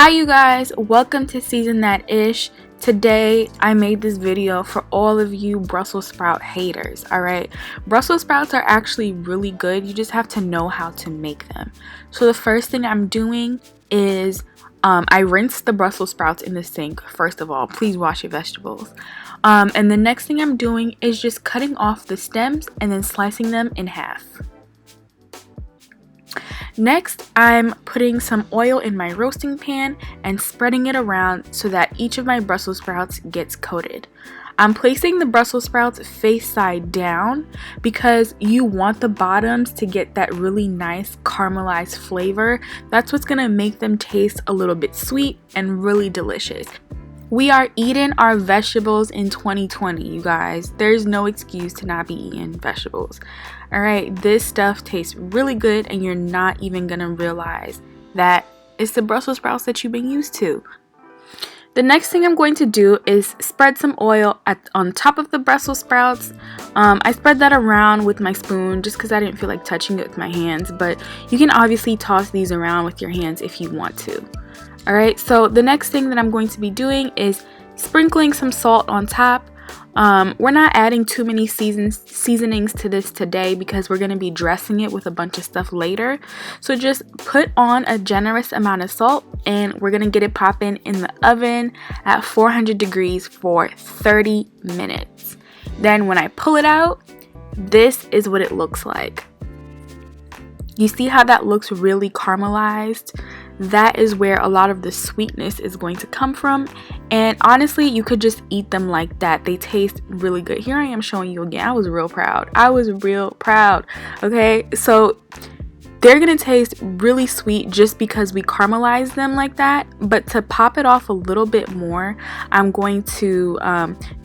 Hi you guys, welcome to Season That Ish. Today I made this video for all of you Brussels sprout haters. Alright, Brussels sprouts are actually really good, you just have to know how to make them. So the first thing I'm doing is I rinse the Brussels sprouts in the sink. First of all, please wash your vegetables. And the next thing I'm doing is just cutting off the stems and then slicing them in half. Next, I'm putting some oil in my roasting pan and spreading it around so that each of my Brussels sprouts gets coated. I'm placing the Brussels sprouts face side down because you want the bottoms to get that really nice caramelized flavor. That's what's gonna make them taste a little bit sweet and really delicious. We are eating our vegetables in 2020, you guys. There's no excuse to not be eating vegetables. Alright, this stuff tastes really good and you're not even gonna realize that it's the Brussels sprouts that you've been used to. The next thing I'm going to do is spread some oil on top of the Brussels sprouts. I spread that around with my spoon just because I didn't feel like touching it with my hands, but you can obviously toss these around with your hands if you want to. Alright, so the next thing that I'm going to be doing is sprinkling some salt on top. We're not adding too many seasonings to this today because we're going to be dressing it with a bunch of stuff later. So just put on a generous amount of salt and we're going to get it popping in the oven at 400 degrees for 30 minutes. Then when I pull it out, this is what it looks like. You see how that looks really caramelized? That is where a lot of the sweetness is going to come from, and honestly you could just eat them like that. They taste really good. Here I am showing you again. I was real proud. Okay, so they're gonna taste really sweet just because we caramelize them like that, but to pop it off a little bit more, I'm going to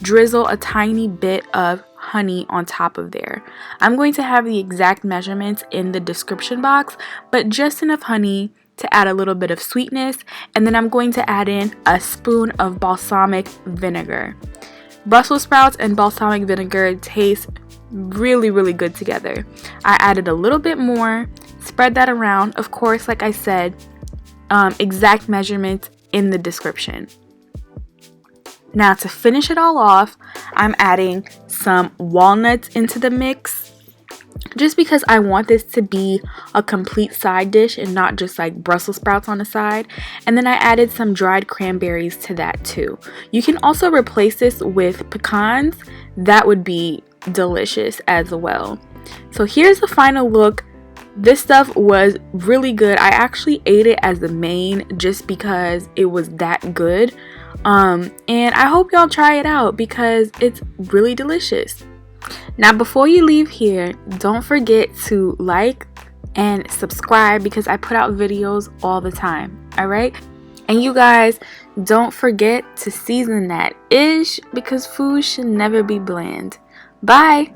drizzle a tiny bit of honey on top of there. I'm going to have the exact measurements in the description box, but just enough honey to add a little bit of sweetness, and then I'm going to add in a spoon of balsamic vinegar. Brussels sprouts and balsamic vinegar taste really good together. I added a little bit more, spread that around. Of course, like I said, exact measurements in the description. Now to finish it all off, I'm adding some walnuts into the mix just because I want this to be a complete side dish and not just like Brussels sprouts on the side. And then I added some dried cranberries to that too. You can also replace this with pecans. That would be delicious as well. So here's the final look. This stuff was really good. I actually ate it as the main just because it was that good. And I hope y'all try it out because it's really delicious. Now before you leave here, don't forget to like and subscribe because I put out videos all the time. Alright? And you guys, don't forget to season that ish because food should never be bland. Bye!